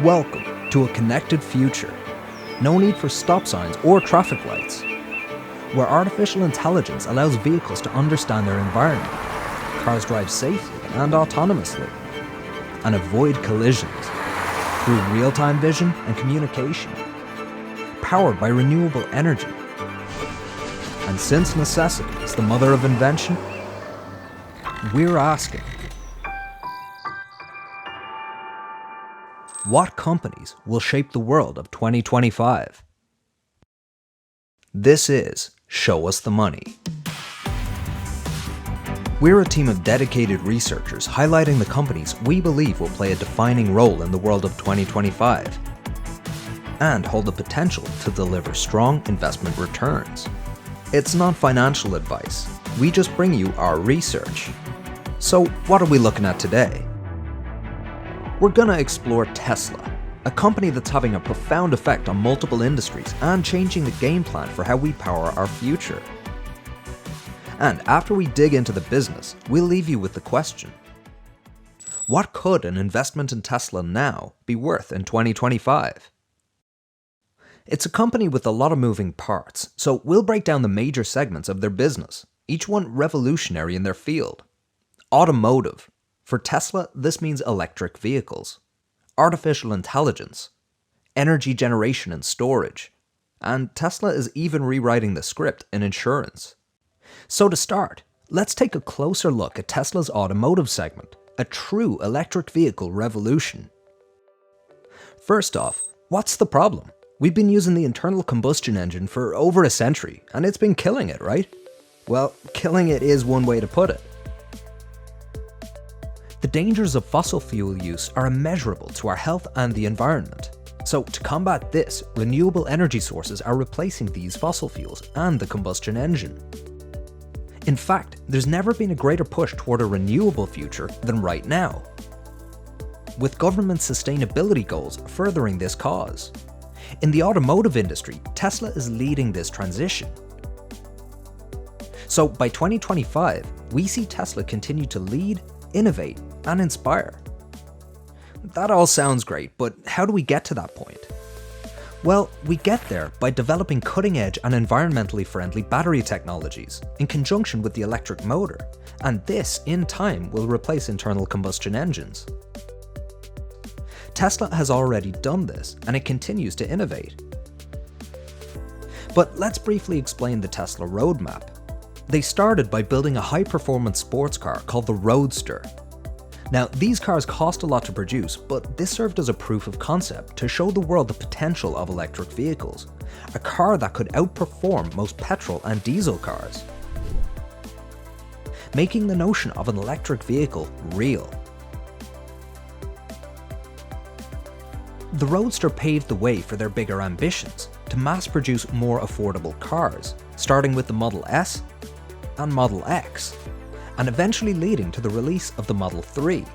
Welcome to a connected future. No need for stop signs or traffic lights. Where artificial intelligence allows vehicles to understand their environment, cars drive safely and autonomously, and avoid collisions through real-time vision and communication, powered by renewable energy. And since necessity is the mother of invention, we're asking, what companies will shape the world of 2025? This is Show Us the Money. We're a team of dedicated researchers highlighting the companies we believe will play a defining role in the world of 2025 and hold the potential to deliver strong investment returns. It's not financial advice. We just bring you our research. So what are we looking at today? We're gonna explore Tesla, a company that's having a profound effect on multiple industries and changing the game plan for how we power our future. And after we dig into the business, we'll leave you with the question: what could an investment in Tesla now be worth in 2025? It's a company with a lot of moving parts, so we'll break down the major segments of their business, each one revolutionary in their field. Automotive. For Tesla, this means electric vehicles, artificial intelligence, energy generation and storage, and Tesla is even rewriting the script in insurance. So to start, let's take a closer look at Tesla's automotive segment, a true electric vehicle revolution. First off, what's the problem? We've been using the internal combustion engine for over a century, and it's been killing it, right? Well, killing it is one way to put it. The dangers of fossil fuel use are immeasurable to our health and the environment. So to combat this, renewable energy sources are replacing these fossil fuels and the combustion engine. In fact, there's never been a greater push toward a renewable future than right now, with government sustainability goals furthering this cause. In the automotive industry, Tesla is leading this transition. So by 2025, we see Tesla continue to lead, innovate, and inspire. That all sounds great, but how do we get to that point? Well, we get there by developing cutting-edge and environmentally friendly battery technologies in conjunction with the electric motor, and this, in time, will replace internal combustion engines. Tesla has already done this, and it continues to innovate. But let's briefly explain the Tesla roadmap. They started by building a high-performance sports car called the Roadster. Now, these cars cost a lot to produce, but this served as a proof of concept to show the world the potential of electric vehicles, a car that could outperform most petrol and diesel cars, making the notion of an electric vehicle real. The Roadster paved the way for their bigger ambitions to mass-produce more affordable cars, starting with the Model S and Model X, and eventually leading to the release of the Model 3,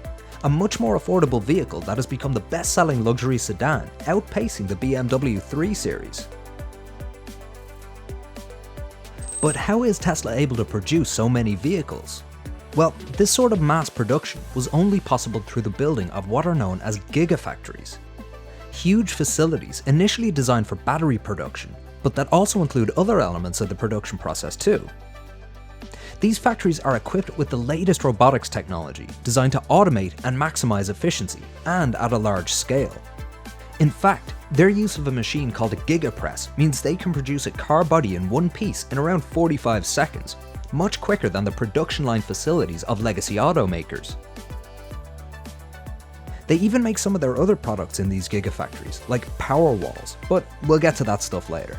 a much more affordable vehicle that has become the best-selling luxury sedan, outpacing the BMW 3 Series. But how is Tesla able to produce so many vehicles? Well, this sort of mass production was only possible through the building of what are known as gigafactories. Huge facilities initially designed for battery production, but that also include other elements of the production process too. These factories are equipped with the latest robotics technology designed to automate and maximize efficiency, and at a large scale. In fact, their use of a machine called a gigapress means they can produce a car body in one piece in around 45 seconds, much quicker than the production line facilities of legacy automakers. They even make some of their other products in these gigafactories, like power walls, but we'll get to that stuff later.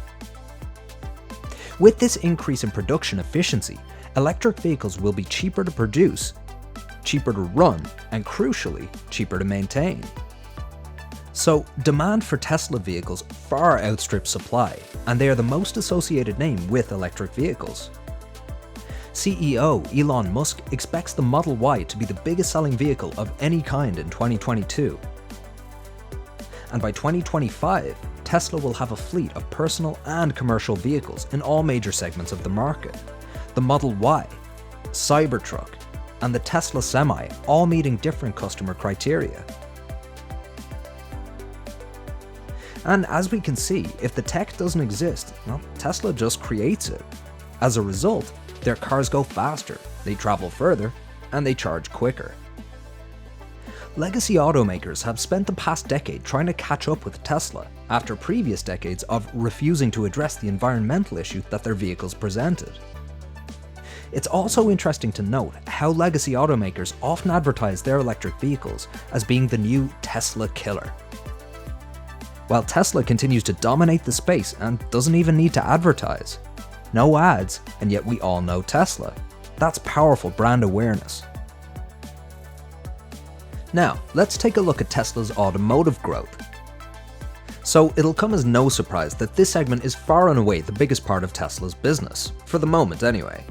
With this increase in production efficiency, electric vehicles will be cheaper to produce, cheaper to run, and crucially, cheaper to maintain. So, demand for Tesla vehicles far outstrips supply, and they are the most associated name with electric vehicles. CEO Elon Musk expects the Model Y to be the biggest selling vehicle of any kind in 2022. And by 2025, Tesla will have a fleet of personal and commercial vehicles in all major segments of the market. The Model Y, Cybertruck, and the Tesla Semi all meeting different customer criteria. And as we can see, if the tech doesn't exist, well, Tesla just creates it. As a result, their cars go faster, they travel further, and they charge quicker. Legacy automakers have spent the past decade trying to catch up with Tesla after previous decades of refusing to address the environmental issue that their vehicles presented. It's also interesting to note how legacy automakers often advertise their electric vehicles as being the new Tesla killer. While Tesla continues to dominate the space and doesn't even need to advertise. No ads, and yet we all know Tesla. That's powerful brand awareness. Now, let's take a look at Tesla's automotive growth. So it'll come as no surprise that this segment is far and away the biggest part of Tesla's business, for the moment anyway.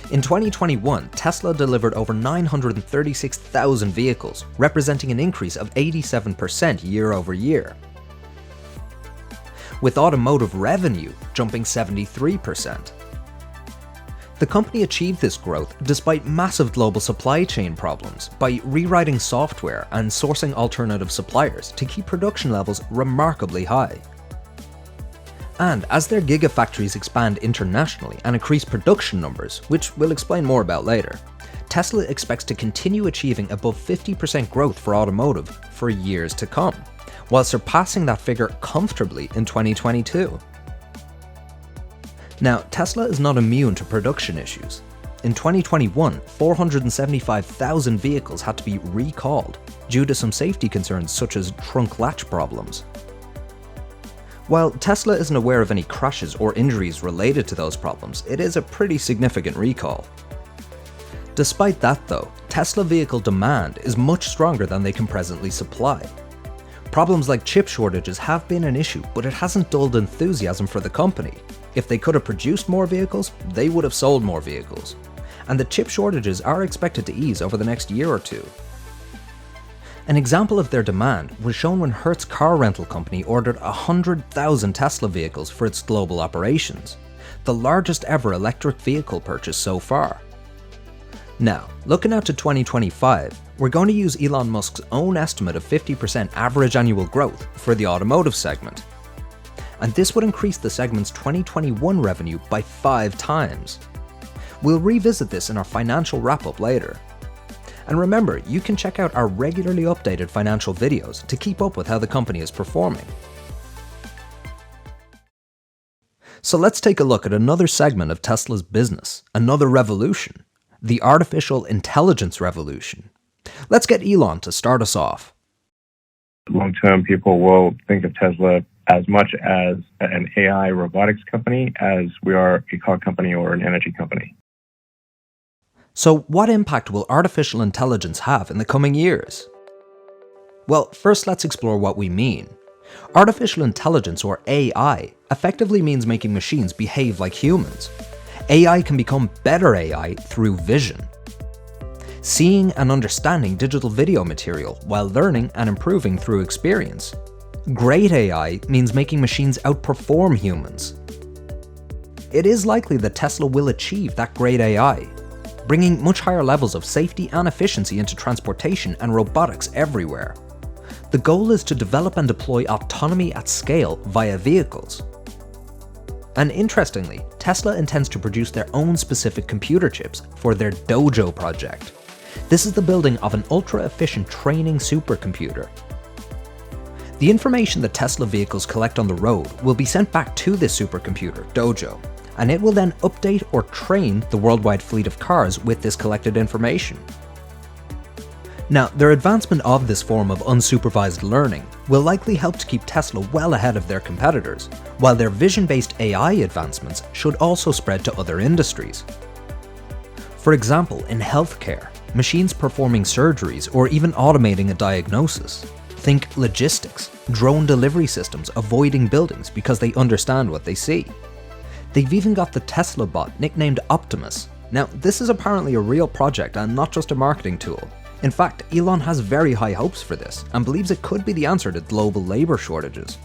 In 2021, Tesla delivered over 936,000 vehicles, representing an increase of 87% year over year, with automotive revenue jumping 73%. The company achieved this growth despite massive global supply chain problems by rewriting software and sourcing alternative suppliers to keep production levels remarkably high. And as their gigafactories expand internationally and increase production numbers, which we'll explain more about later, Tesla expects to continue achieving above 50% growth for automotive for years to come, while surpassing that figure comfortably in 2022. Now, Tesla is not immune to production issues. In 2021, 475,000 vehicles had to be recalled due to some safety concerns such as trunk latch problems. While Tesla isn't aware of any crashes or injuries related to those problems, it is a pretty significant recall. Despite that though, Tesla vehicle demand is much stronger than they can presently supply. Problems like chip shortages have been an issue, but it hasn't dulled enthusiasm for the company. If they could have produced more vehicles, they would have sold more vehicles. And the chip shortages are expected to ease over the next year or two. An example of their demand was shown when Hertz car rental company ordered 100,000 Tesla vehicles for its global operations, the largest ever electric vehicle purchase so far. Now, looking out to 2025, we're going to use Elon Musk's own estimate of 50% average annual growth for the automotive segment. And this would increase the segment's 2021 revenue by 5 times. We'll revisit this in our financial wrap-up later. And remember, you can check out our regularly updated financial videos to keep up with how the company is performing. So let's take a look at another segment of Tesla's business, another revolution, the artificial intelligence revolution. Let's get Elon to start us off. Long-term, people will think of Tesla as much as an AI robotics company as we are a car company or an energy company. So what impact will artificial intelligence have in the coming years? Well, first let's explore what we mean. Artificial intelligence, or AI, effectively means making machines behave like humans. AI can become better AI through vision. Seeing and understanding digital video material while learning and improving through experience. Great AI means making machines outperform humans. It is likely that Tesla will achieve that great AI, bringing much higher levels of safety and efficiency into transportation and robotics everywhere. The goal is to develop and deploy autonomy at scale via vehicles. And interestingly, Tesla intends to produce their own specific computer chips for their Dojo project. This is the building of an ultra-efficient training supercomputer. The information that Tesla vehicles collect on the road will be sent back to this supercomputer, Dojo, and it will then update or train the worldwide fleet of cars with this collected information. Now, their advancement of this form of unsupervised learning will likely help to keep Tesla well ahead of their competitors, while their vision-based AI advancements should also spread to other industries. For example, in healthcare, machines performing surgeries or even automating a diagnosis. Think logistics, drone delivery systems avoiding buildings because they understand what they see. They've even got the Tesla bot nicknamed Optimus. Now, this is apparently a real project and not just a marketing tool. In fact, Elon has very high hopes for this and believes it could be the answer to global labor shortages.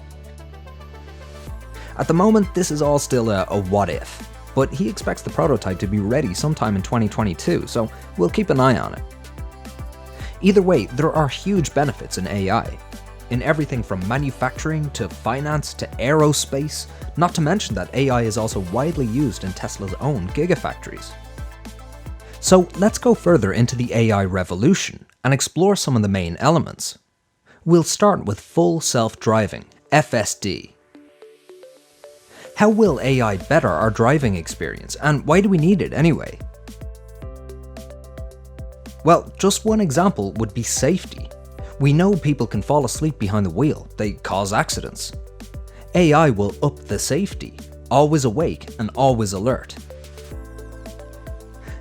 At the moment, this is all still a what if, but he expects the prototype to be ready sometime in 2022, so we'll keep an eye on it. Either way, there are huge benefits in AI. in everything from manufacturing to finance to aerospace, not to mention that AI is also widely used in Tesla's own gigafactories. So let's go further into the AI revolution and explore some of the main elements. We'll start with full self-driving, FSD. How will AI better our driving experience, and why do we need it anyway? Well, just one example would be safety. We know people can fall asleep behind the wheel, they cause accidents. AI will up the safety, always awake and always alert.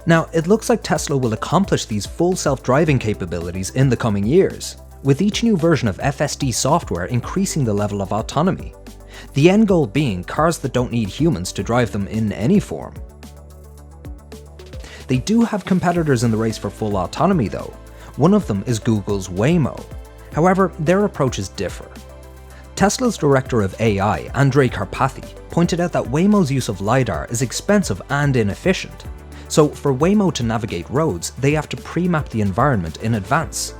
Now, it looks like Tesla will accomplish these full self-driving capabilities in the coming years, with each new version of FSD software increasing the level of autonomy. The end goal being cars that don't need humans to drive them in any form. They do have competitors in the race for full autonomy though. One of them is Google's Waymo. However, their approaches differ. Tesla's director of AI, 𝗥𝗘𝗩𝗢𝗢𝗦𝗡𝗦, pointed out that Waymo's use of LiDAR is expensive and inefficient. So for Waymo to navigate roads, they have to pre-map the environment in advance.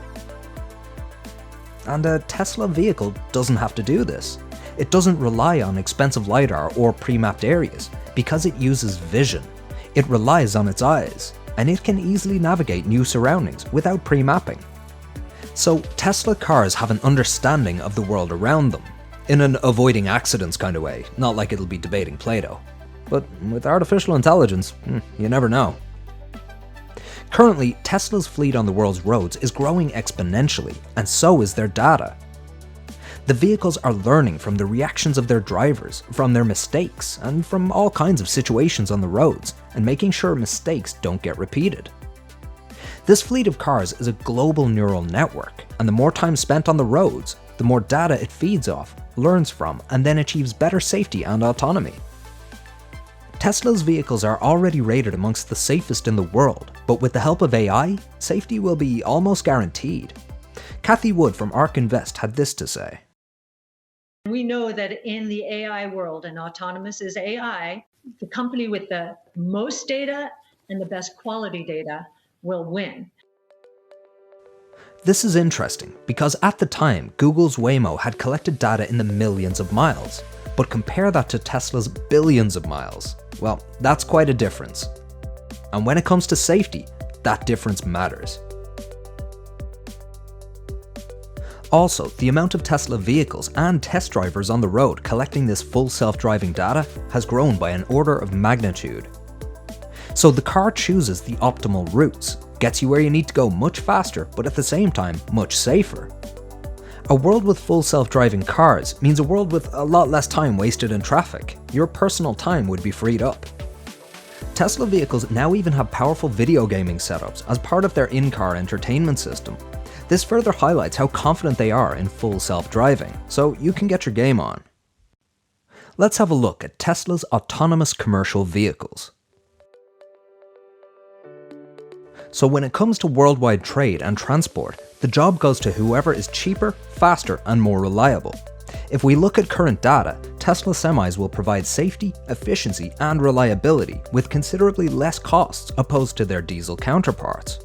And a Tesla vehicle doesn't have to do this. It doesn't rely on expensive LiDAR or pre-mapped areas, because it uses vision. It relies on its eyes, and it can easily navigate new surroundings without pre-mapping. So Tesla cars have an understanding of the world around them, in an avoiding accidents kind of way, not like it'll be debating Plato. But with artificial intelligence, you never know. Currently, Tesla's fleet on the world's roads is growing exponentially, and so is their data. The vehicles are learning from the reactions of their drivers, from their mistakes, and from all kinds of situations on the roads, and making sure mistakes don't get repeated. This fleet of cars is a global neural network, and the more time spent on the roads, the more data it feeds off, learns from, and then achieves better safety and autonomy. Tesla's vehicles are already rated amongst the safest in the world, but with the help of AI, safety will be almost guaranteed. Kathy Wood from ARK Invest had this to say. We know that in the AI world, and autonomous is AI, the company with the most data and the best quality data will win. This is interesting because at the time, Google's Waymo had collected data in the millions of miles, but compare that to Tesla's billions of miles. Well, that's quite a difference. And when it comes to safety, that difference matters. Also, the amount of Tesla vehicles and test drivers on the road collecting this full self-driving data has grown by an order of magnitude. So the car chooses the optimal routes, gets you where you need to go much faster, but at the same time, much safer. A world with full self-driving cars means a world with a lot less time wasted in traffic. Your personal time would be freed up. Tesla vehicles now even have powerful video gaming setups as part of their in-car entertainment system. This further highlights how confident they are in full self-driving, so you can get your game on. Let's have a look at Tesla's autonomous commercial vehicles. So when it comes to worldwide trade and transport, the job goes to whoever is cheaper, faster, and more reliable. If we look at current data, Tesla semis will provide safety, efficiency, and reliability with considerably less costs opposed to their diesel counterparts.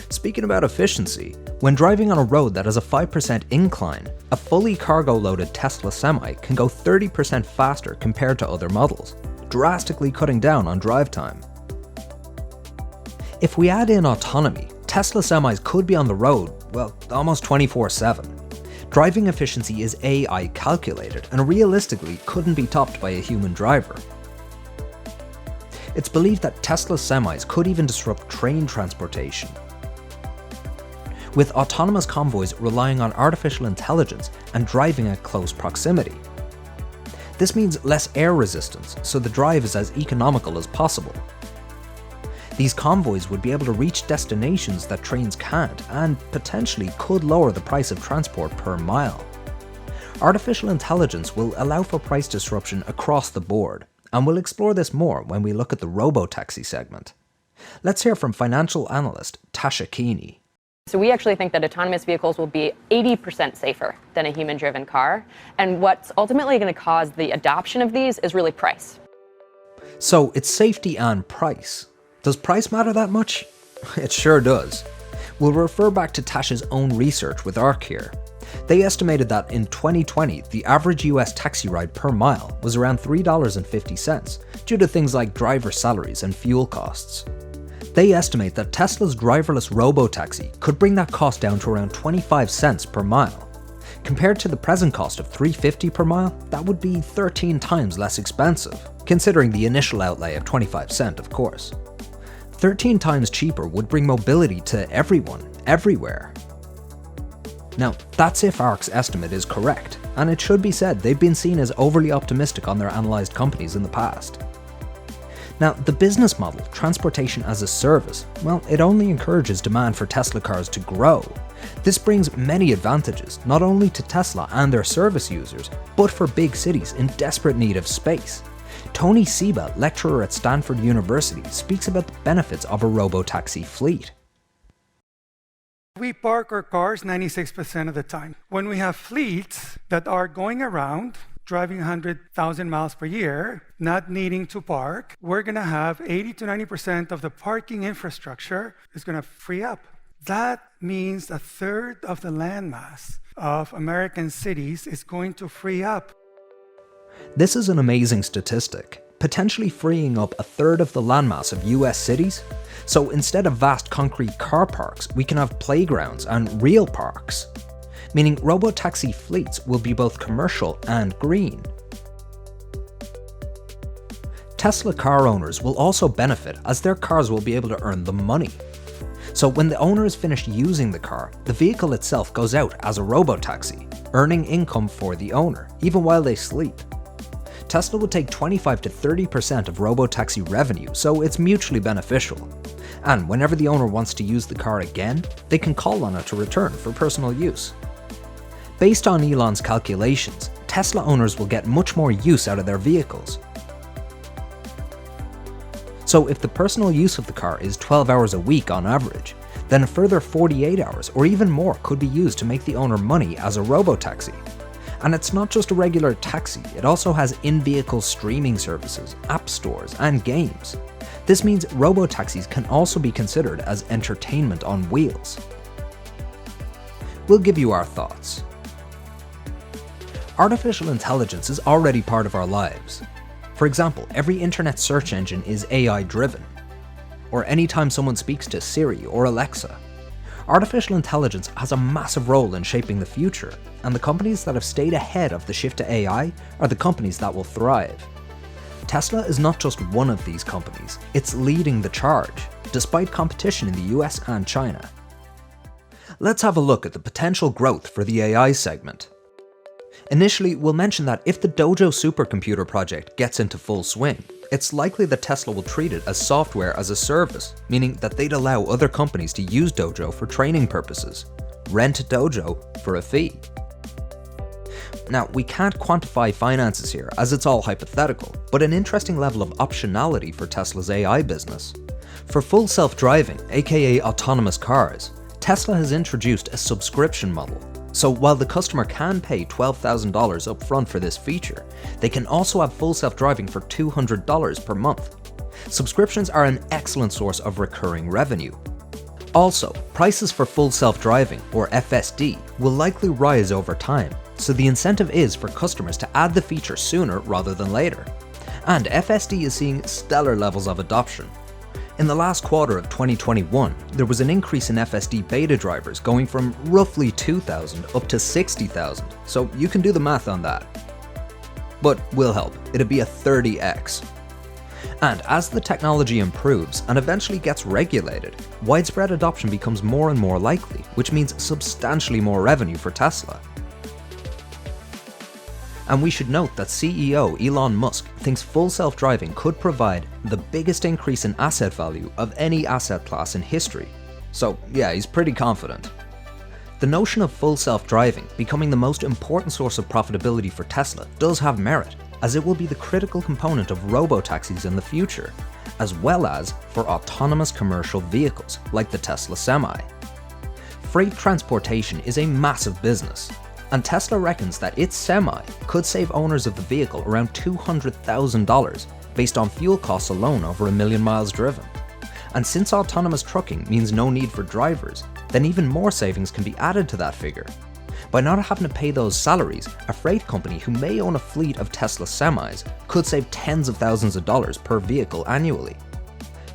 Speaking about efficiency, when driving on a road that has a 5% incline, a fully cargo-loaded Tesla semi can go 30% faster compared to other models, drastically cutting down on drive time. If we add in autonomy, Tesla semis could be on the road, well, almost 24/7. Driving efficiency is AI calculated and realistically couldn't be topped by a human driver. It's believed that Tesla semis could even disrupt train transportation, with autonomous convoys relying on artificial intelligence and driving at close proximity. This means less air resistance, so the drive is as economical as possible. These convoys would be able to reach destinations that trains can't, and potentially could lower the price of transport per mile. Artificial intelligence will allow for price disruption across the board, and we'll explore this more when we look at the Robotaxi segment. Let's hear from financial analyst 𝗧𝗘𝗦𝗢𝗢𝗢𝗡𝗦. So we actually think that autonomous vehicles will be 80% safer than a human-driven car, and what's ultimately going to cause the adoption of these is really price. So it's safety and price. Does price matter that much? It sure does. We'll refer back to Tasha's own research with ARK here. They estimated that in 2020, the average US taxi ride per mile was around $3.50 due to things like driver salaries and fuel costs. They estimate that Tesla's driverless Robotaxi could bring that cost down to around 25 cents per mile. Compared to the present cost of $3.50 per mile, that would be 13 times less expensive, considering the initial outlay of 25 cents, of course. 13 times cheaper would bring mobility to everyone, everywhere. Now, that's if ARK's estimate is correct, and it should be said they've been seen as overly optimistic on their analysed companies in the past. Now, the business model, transportation as a service, well, it only encourages demand for Tesla cars to grow. This brings many advantages, not only to Tesla and their service users, but for big cities in desperate need of space. Tony 𝗧𝗘𝗦𝗢𝗡𝗦, lecturer at Stanford University, speaks about the benefits of a robotaxi fleet. We park our cars 96% of the time. When we have fleets that are going around, driving 100,000 miles per year, not needing to park, we're going to have 80 to 90% of the parking infrastructure is going to free up. That means a third of the landmass of American cities is going to free up. This is an amazing statistic, potentially freeing up a third of the landmass of US cities. So instead of vast concrete car parks, we can have playgrounds and real parks, meaning robotaxi fleets will be both commercial and green. Tesla car owners will also benefit as their cars will be able to earn them money. So when the owner is finished using the car, the vehicle itself goes out as a robotaxi, earning income for the owner, even while they sleep. Tesla will take 25 to 30% of robotaxi revenue, so it's mutually beneficial. And whenever the owner wants to use the car again, they can call on it to return for personal use. Based on Elon's calculations, Tesla owners will get much more use out of their vehicles. So if the personal use of the car is 12 hours a week on average, then a further 48 hours or even more could be used to make the owner money as a robotaxi. And it's not just a regular taxi, it also has in-vehicle streaming services, app stores, and games. This means robotaxis can also be considered as entertainment on wheels. We'll give you our thoughts. Artificial intelligence is already part of our lives. For example, every internet search engine is AI-driven. Or anytime someone speaks to Siri or Alexa. Artificial intelligence has a massive role in shaping the future, and the companies that have stayed ahead of the shift to AI are the companies that will thrive. Tesla is not just one of these companies, it's leading the charge, despite competition in the US and China. Let's have a look at the potential growth for the AI segment. Initially, we'll mention that if the Dojo supercomputer project gets into full swing, it's likely that Tesla will treat it as software as a service, meaning that they'd allow other companies to use Dojo for training purposes, rent Dojo for a fee. Now, we can't quantify finances here as it's all hypothetical, but an interesting level of optionality for Tesla's AI business. For full self-driving, aka autonomous cars, Tesla has introduced a subscription model. So while the customer can pay $12,000 upfront for this feature, they can also have full self-driving for $200 per month. Subscriptions are an excellent source of recurring revenue. Also, prices for full self-driving, or FSD, will likely rise over time, so the incentive is for customers to add the feature sooner rather than later. And FSD is seeing stellar levels of adoption. In the last quarter of 2021, there was an increase in FSD beta drivers going from roughly 2,000 up to 60,000, so you can do the math on that. But we'll help, it'll be a 30x. And as the technology improves and eventually gets regulated, widespread adoption becomes more and more likely, which means substantially more revenue for Tesla. And we should note that CEO Elon Musk thinks full self-driving could provide the biggest increase in asset value of any asset class in history. So yeah, he's pretty confident. The notion of full self-driving becoming the most important source of profitability for Tesla does have merit, as it will be the critical component of robotaxis in the future, as well as for autonomous commercial vehicles like the Tesla Semi. Freight transportation is a massive business, and Tesla reckons that its Semi could save owners of the vehicle around $200,000 based on fuel costs alone over 1 million miles driven. And since autonomous trucking means no need for drivers, then even more savings can be added to that figure. By not having to pay those salaries, a freight company who may own a fleet of Tesla semis could save tens of thousands of dollars per vehicle annually.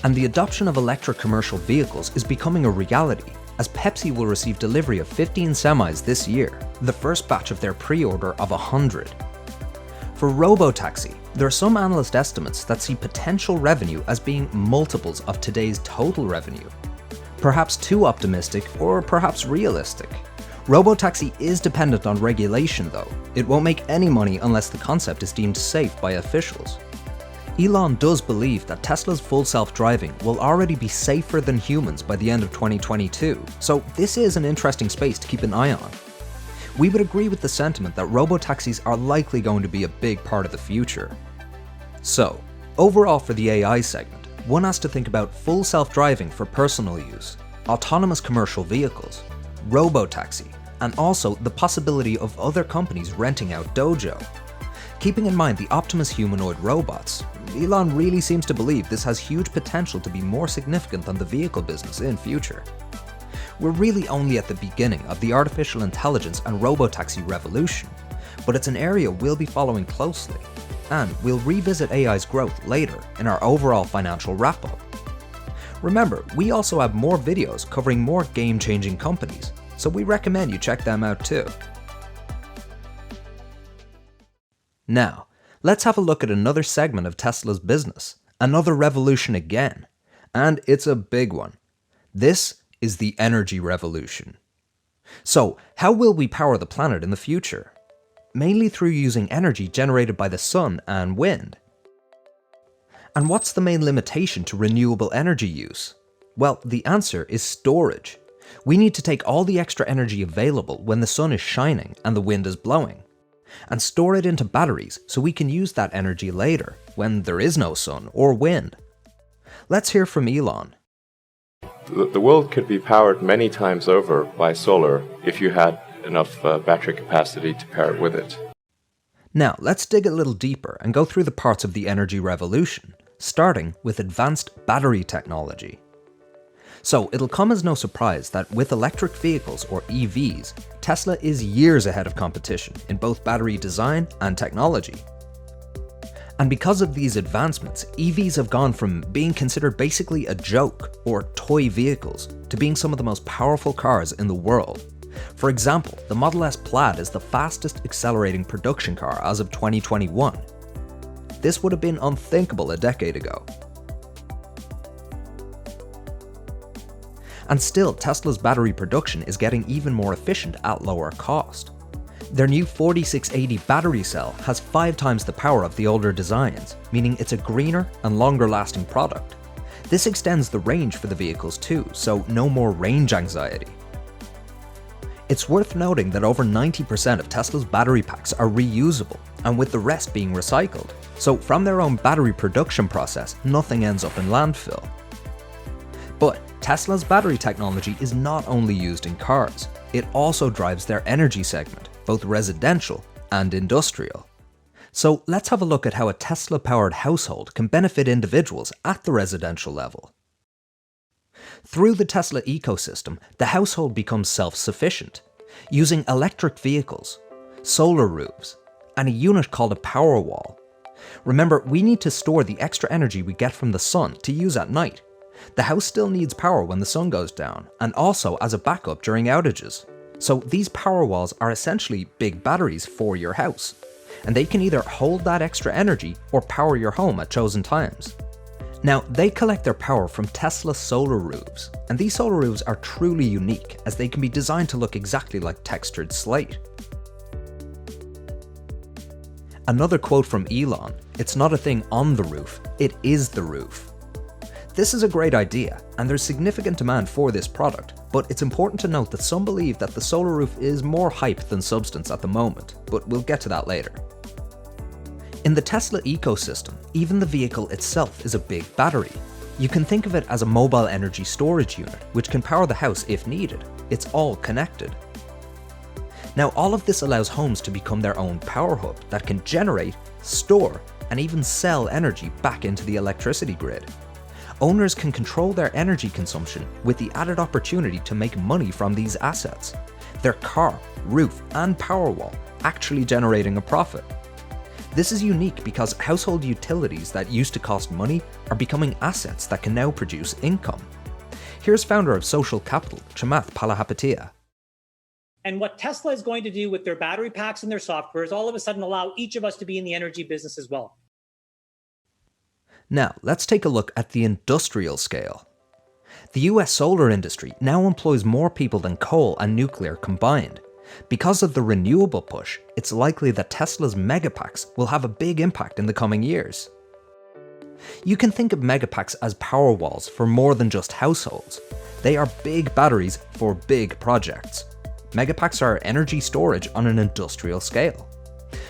And the adoption of electric commercial vehicles is becoming a reality, as Pepsi will receive delivery of 15 semis this year, the first batch of their pre-order of 100. For Robotaxi, there are some analyst estimates that see potential revenue as being multiples of today's total revenue. Perhaps too optimistic, or perhaps realistic. Robotaxi is dependent on regulation though. It won't make any money unless the concept is deemed safe by officials. Elon does believe that Tesla's full self-driving will already be safer than humans by the end of 2022, so this is an interesting space to keep an eye on. We would agree with the sentiment that robotaxis are likely going to be a big part of the future. So, overall for the AI segment, one has to think about full self-driving for personal use, autonomous commercial vehicles, robotaxi, and also the possibility of other companies renting out Dojo. Keeping in mind the Optimus humanoid robots, Elon really seems to believe this has huge potential to be more significant than the vehicle business in future. We're really only at the beginning of the artificial intelligence and robotaxi revolution, but it's an area we'll be following closely, and we'll revisit AI's growth later in our overall financial wrap-up. Remember, we also have more videos covering more game-changing companies, so we recommend you check them out too. Now, let's have a look at another segment of Tesla's business, another revolution again, and it's a big one. This is the energy revolution. So, how will we power the planet in the future? Mainly through using energy generated by the sun and wind. And what's the main limitation to renewable energy use? Well, the answer is storage. We need to take all the extra energy available when the sun is shining and the wind is blowing, and store it into batteries so we can use that energy later, when there is no sun or wind. Let's hear from Elon. The world could be powered many times over by solar if you had enough battery capacity to pair it with it. Now, let's dig a little deeper and go through the parts of the energy revolution, starting with advanced battery technology. So, it'll come as no surprise that with electric vehicles, or EVs, Tesla is years ahead of competition in both battery design and technology. And because of these advancements, EVs have gone from being considered basically a joke, or toy vehicles, to being some of the most powerful cars in the world. For example, the Model S Plaid is the fastest accelerating production car as of 2021. This would have been unthinkable a decade ago. And still, Tesla's battery production is getting even more efficient at lower cost. Their new 4680 battery cell has 5 times the power of the older designs, meaning it's a greener and longer lasting product. This extends the range for the vehicles too, so no more range anxiety. It's worth noting that over 90% of Tesla's battery packs are reusable, and with the rest being recycled. So from their own battery production process, nothing ends up in landfill. But Tesla's battery technology is not only used in cars, it also drives their energy segment, both residential and industrial. So let's have a look at how a Tesla-powered household can benefit individuals at the residential level. Through the Tesla ecosystem, the household becomes self-sufficient, using electric vehicles, solar roofs, and a unit called a power wall. Remember, we need to store the extra energy we get from the sun to use at night. The house still needs power when the sun goes down, and also as a backup during outages. So these power walls are essentially big batteries for your house, and they can either hold that extra energy or power your home at chosen times. Now, they collect their power from Tesla solar roofs, and these solar roofs are truly unique as they can be designed to look exactly like textured slate. Another quote from Elon, "It's not a thing on the roof, it is the roof." This is a great idea, and there's significant demand for this product, but it's important to note that some believe that the solar roof is more hype than substance at the moment, but we'll get to that later. In the Tesla ecosystem, even the vehicle itself is a big battery. You can think of it as a mobile energy storage unit, which can power the house if needed. It's all connected. Now, all of this allows homes to become their own power hub that can generate, store, and even sell energy back into the electricity grid. owners can control their energy consumption with the added opportunity to make money from these assets. Their car, roof, and Powerwall actually generating a profit. This is unique because household utilities that used to cost money are becoming assets that can now produce income. Here's founder of Social Capital, 𝗧𝗘𝗦𝗢𝗢𝗢𝗢𝗢𝗡𝗦. And what Tesla is going to do with their battery packs and their software is all of a sudden allow each of us to be in the energy business as well. Now, let's take a look at the industrial scale. The US solar industry now employs more people than coal and nuclear combined. Because of the renewable push, it's likely that Tesla's megapacks will have a big impact in the coming years. You can think of megapacks as power walls for more than just households. They are big batteries for big projects. Megapacks are energy storage on an industrial scale.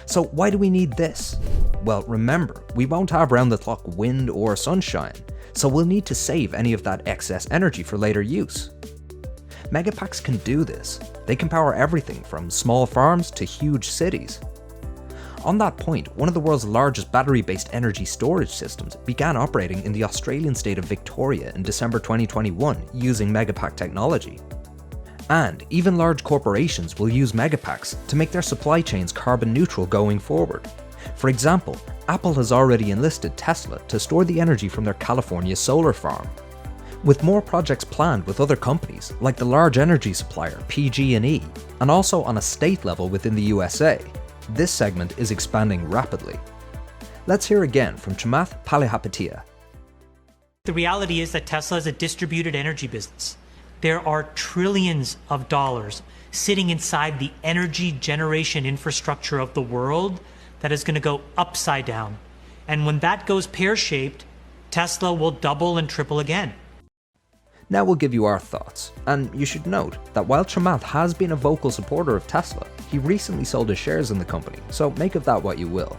So why do we need this? Well, remember, we won't have round-the-clock wind or sunshine, so we'll need to save any of that excess energy for later use. Megapacks can do this. They can power everything from small farms to huge cities. On that point, one of the world's largest battery-based energy storage systems began operating in the Australian state of Victoria in December 2021 using Megapack technology. And even large corporations will use megapacks to make their supply chains carbon neutral going forward. For example, Apple has already enlisted Tesla to store the energy from their California solar farm. With more projects planned with other companies, like the large energy supplier PG&E, and also on a state level within the USA, this segment is expanding rapidly. Let's hear again from 𝗧𝗘𝗦𝗢𝗢𝗢𝗢𝗢𝗧. The reality is that Tesla is a distributed energy business. There are trillions of dollars sitting inside the energy generation infrastructure of the world that is going to go upside down. And when that goes pear-shaped, Tesla will double and triple again. Now we'll give you our thoughts, and you should note that while 𝗧𝗏 has been a vocal supporter of Tesla, he recently sold his shares in the company, so make of that what you will.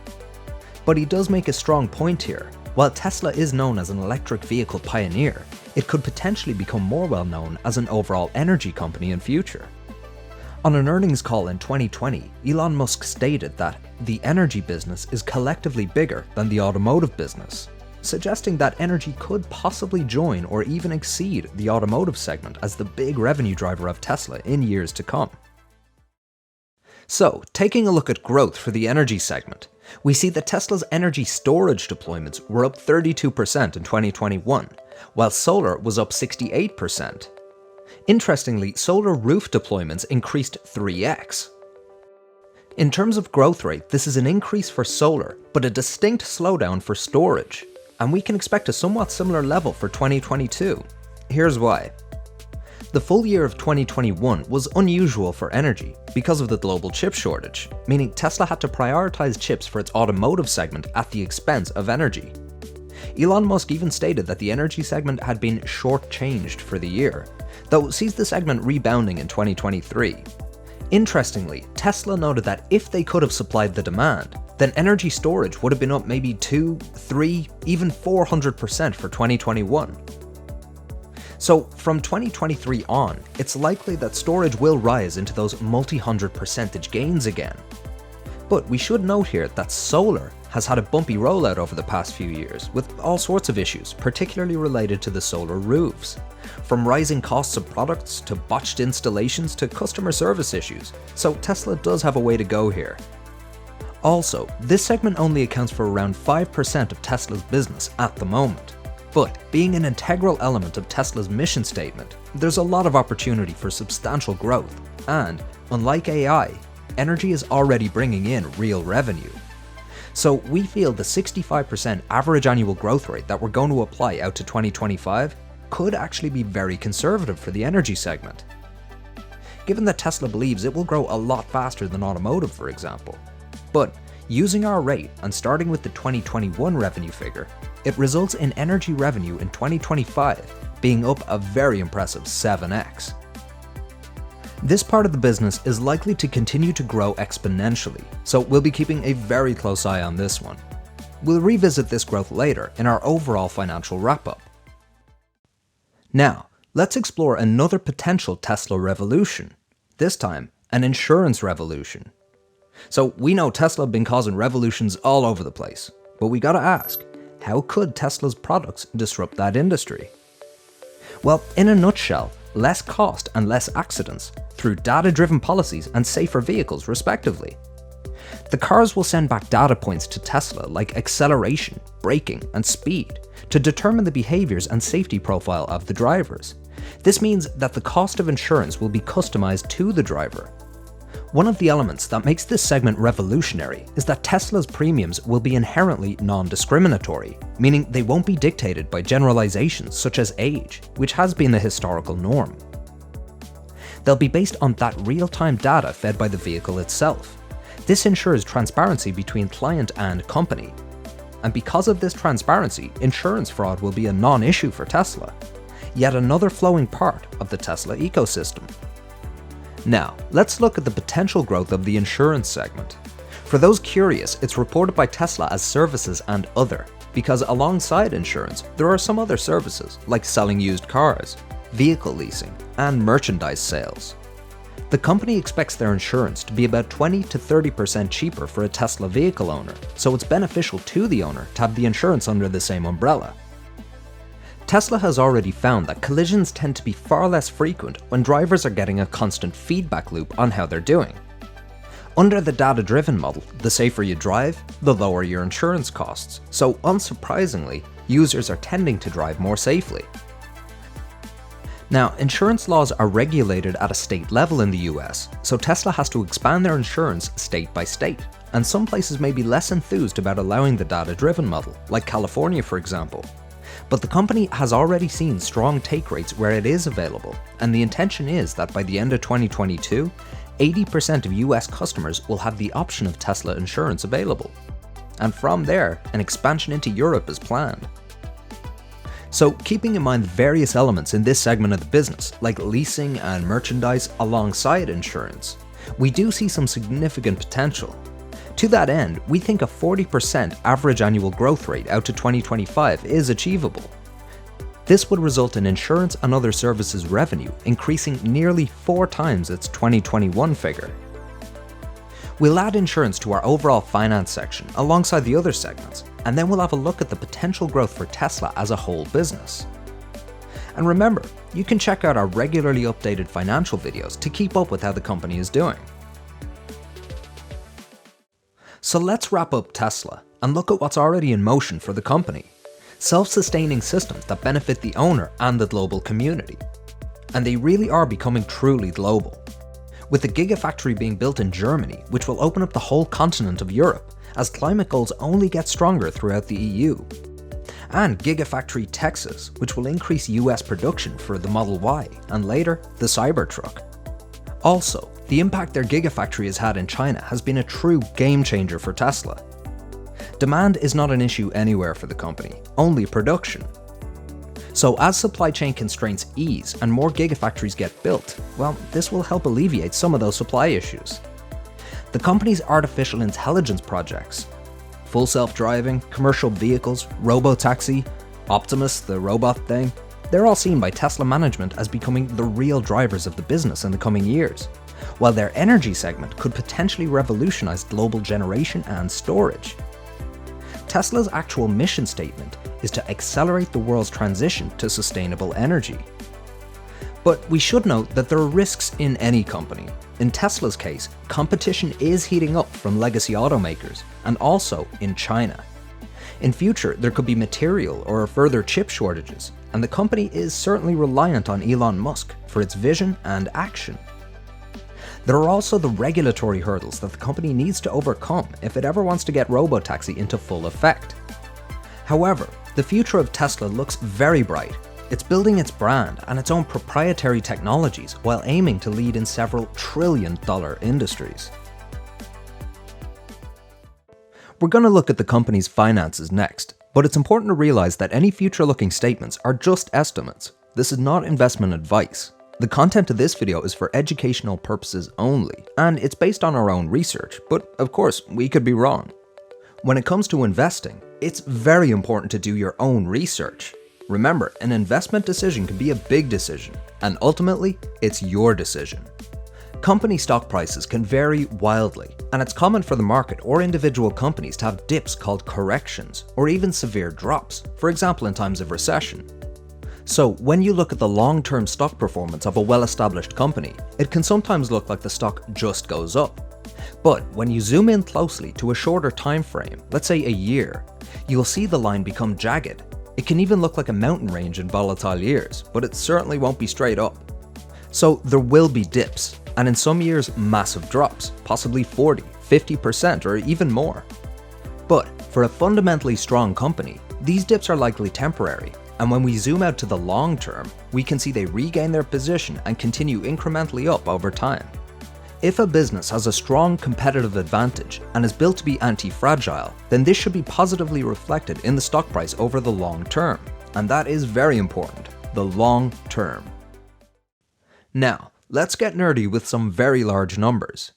But he does make a strong point here. While Tesla is known as an electric vehicle pioneer, it could potentially become more well known as an overall energy company in future. On an earnings call in 2020, Elon Musk stated that the energy business is collectively bigger than the automotive business, suggesting that energy could possibly join or even exceed the automotive segment as the big revenue driver of Tesla in years to come. So, taking a look at growth for the energy segment, we see that Tesla's energy storage deployments were up 32% in 2021, while solar was up 68%. Interestingly, solar roof deployments increased 3x. In terms of growth rate, this is an increase for solar, but a distinct slowdown for storage, and we can expect a somewhat similar level for 2022. Here's why. The full year of 2021 was unusual for energy because of the global chip shortage, meaning Tesla had to prioritize chips for its automotive segment at the expense of energy. Elon Musk even stated that the energy segment had been shortchanged for the year, though sees the segment rebounding in 2023. Interestingly, Tesla noted that if they could have supplied the demand, then energy storage would have been up maybe 2, 3, even 400% for 2021. So from 2023 on, it's likely that storage will rise into those multi-hundred percentage gains again. But we should note here that solar has had a bumpy rollout over the past few years, with all sorts of issues, particularly related to the solar roofs. From rising costs of products, to botched installations, to customer service issues, so Tesla does have a way to go here. Also, this segment only accounts for around 5% of Tesla's business at the moment. But being an integral element of Tesla's mission statement, there's a lot of opportunity for substantial growth, and, unlike AI, energy is already bringing in real revenue. So we feel the 65% average annual growth rate that we're going to apply out to 2025 could actually be very conservative for the energy segment. Given that Tesla believes it will grow a lot faster than automotive, for example. But using our rate and starting with the 2021 revenue figure, it results in energy revenue in 2025 being up a very impressive 7x. This part of the business is likely to continue to grow exponentially, so we'll be keeping a very close eye on this one. We'll revisit this growth later in our overall financial wrap-up. Now, let's explore another potential Tesla revolution, this time an insurance revolution. So we know Tesla have been causing revolutions all over the place, but we gotta ask, how could Tesla's products disrupt that industry? Well, in a nutshell, less cost and less accidents through data-driven policies and safer vehicles respectively. The cars will send back data points to Tesla like acceleration, braking, and speed to determine the behaviors and safety profile of the drivers. This means that the cost of insurance will be customized to the driver. One of the elements that makes this segment revolutionary is that Tesla's premiums will be inherently non-discriminatory, meaning they won't be dictated by generalizations such as age, which has been the historical norm. They'll be based on that real-time data fed by the vehicle itself. This ensures transparency between client and company. And because of this transparency, insurance fraud will be a non-issue for Tesla, yet another flowing part of the Tesla ecosystem. Now, let's look at the potential growth of the insurance segment. For those curious, it's reported by Tesla as services and other, because alongside insurance, there are some other services like selling used cars, vehicle leasing, and merchandise sales. The company expects their insurance to be about 20 to 30% cheaper for a Tesla vehicle owner, so it's beneficial to the owner to have the insurance under the same umbrella. Tesla has already found that collisions tend to be far less frequent when drivers are getting a constant feedback loop on how they're doing. Under the data-driven model, the safer you drive, the lower your insurance costs, so unsurprisingly, users are tending to drive more safely. Now, insurance laws are regulated at a state level in the US, so Tesla has to expand their insurance state by state, and some places may be less enthused about allowing the data-driven model, like California for example. But the company has already seen strong take rates where it is available, and the intention is that by the end of 2022, 80% of US customers will have the option of Tesla insurance available. And from there, an expansion into Europe is planned. So, keeping in mind various elements in this segment of the business, like leasing and merchandise alongside insurance, we do see some significant potential. To that end, we think a 40% average annual growth rate out to 2025 is achievable. This would result in insurance and other services revenue increasing nearly 4 times its 2021 figure. We'll add insurance to our overall finance section alongside the other segments, and then we'll have a look at the potential growth for Tesla as a whole business. And remember, you can check out our regularly updated financial videos to keep up with how the company is doing. So let's wrap up Tesla and look at what's already in motion for the company. Self-sustaining systems that benefit the owner and the global community. And they really are becoming truly global. With the Gigafactory being built in Germany, which will open up the whole continent of Europe, as climate goals only get stronger throughout the EU. And Gigafactory Texas, which will increase US production for the Model Y, and later, the Cybertruck. Also, the impact their Gigafactory has had in China has been a true game changer for Tesla. Demand is not an issue anywhere for the company, only production. So as supply chain constraints ease and more Gigafactories get built, well, this will help alleviate some of those supply issues. The company's artificial intelligence projects, full self-driving, commercial vehicles, Robotaxi, Optimus, the robot thing, they're all seen by Tesla management as becoming the real drivers of the business in the coming years, while their energy segment could potentially revolutionize global generation and storage. Tesla's actual mission statement is to accelerate the world's transition to sustainable energy. But we should note that there are risks in any company. In Tesla's case, competition is heating up from legacy automakers, and also in China. In future, there could be material or further chip shortages, and the company is certainly reliant on Elon Musk for its vision and action. There are also the regulatory hurdles that the company needs to overcome if it ever wants to get Robotaxi into full effect. However, the future of Tesla looks very bright. It's building its brand and its own proprietary technologies while aiming to lead in several trillion-dollar industries. We're going to look at the company's finances next, but it's important to realize that any future-looking statements are just estimates. This is not investment advice. The content of this video is for educational purposes only, and it's based on our own research, but of course, we could be wrong. When it comes to investing, it's very important to do your own research. Remember, an investment decision can be a big decision, and ultimately, it's your decision. Company stock prices can vary wildly, and it's common for the market or individual companies to have dips called corrections, or even severe drops, for example in times of recession. So when you look at the long-term stock performance of a well-established company, it can sometimes look like the stock just goes up. But when you zoom in closely to a shorter time frame, let's say a year, you'll see the line become jagged. It can even look like a mountain range in volatile years, but it certainly won't be straight up. So there will be dips, and in some years massive drops, possibly 40, 50% or even more. But for a fundamentally strong company, these dips are likely temporary, and when we zoom out to the long term, we can see they regain their position and continue incrementally up over time. If a business has a strong competitive advantage and is built to be anti-fragile, then this should be positively reflected in the stock price over the long term. And that is very important, the long term. Now, let's get nerdy with some very large numbers.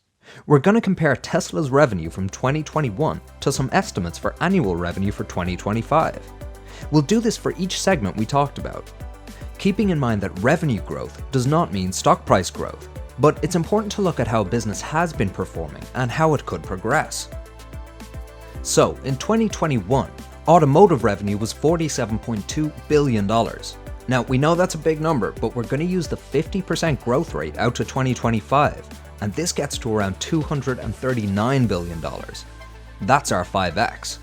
We're going to compare Tesla's revenue from 2021 to some estimates for annual revenue for 2025. We'll do this for each segment we talked about, keeping in mind that revenue growth does not mean stock price growth, but it's important to look at how a business has been performing and how it could progress. So, in 2021, automotive revenue was $47.2 billion. Now, we know that's a big number, but we're going to use the 50% growth rate out to 2025, and this gets to around $239 billion. That's our 5x.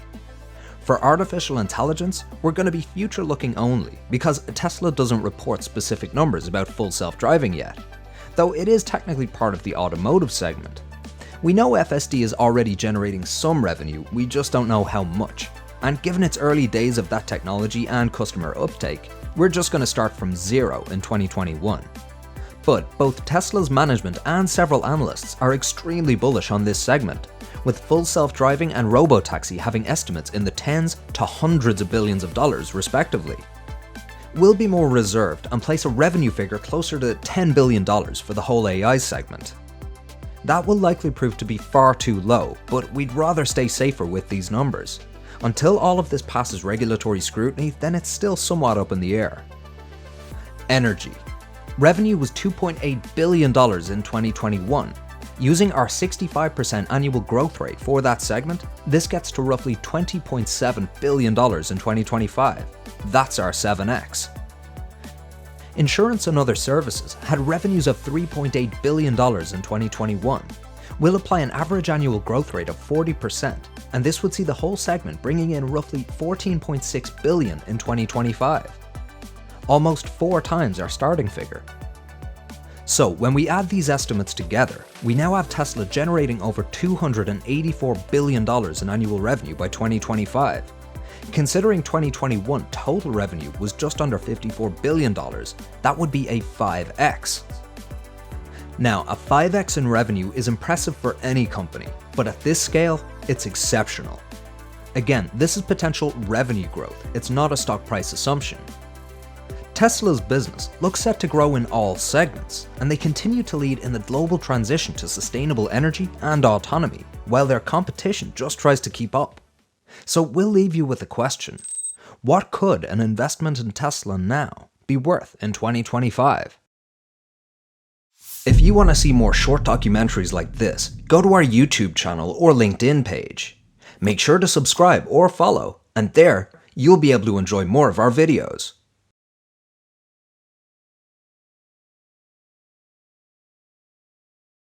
For artificial intelligence, we're going to be future-looking only, because Tesla doesn't report specific numbers about full self-driving yet, though it is technically part of the automotive segment. We know FSD is already generating some revenue, we just don't know how much. And given its early days of that technology and customer uptake, we're just going to start from zero in 2021. But both Tesla's management and several analysts are extremely bullish on this segment, with full self-driving and Robotaxi having estimates in the tens to hundreds of billions of dollars respectively. We'll be more reserved and place a revenue figure closer to $10 billion for the whole AI segment. That will likely prove to be far too low, but we'd rather stay safer with these numbers. Until all of this passes regulatory scrutiny, then it's still somewhat up in the air. Energy. Revenue was $2.8 billion in 2021. Using our 65% annual growth rate for that segment, this gets to roughly $20.7 billion in 2025. That's our 7x. Insurance and other services had revenues of $3.8 billion in 2021. We'll apply an average annual growth rate of 40%, and this would see the whole segment bringing in roughly $14.6 billion in 2025. Almost 4 times our starting figure. So when we add these estimates together, we now have Tesla generating over $284 billion in annual revenue by 2025. Considering 2021 total revenue was just under $54 billion, that would be a 5x. Now, a 5x in revenue is impressive for any company, but at this scale, it's exceptional. Again, this is potential revenue growth, it's not a stock price assumption. Tesla's business looks set to grow in all segments, and they continue to lead in the global transition to sustainable energy and autonomy, while their competition just tries to keep up. So we'll leave you with a question. What could an investment in Tesla now be worth in 2025? If you want to see more short documentaries like this, go to our YouTube channel or LinkedIn page. Make sure to subscribe or follow, and there, you'll be able to enjoy more of our videos.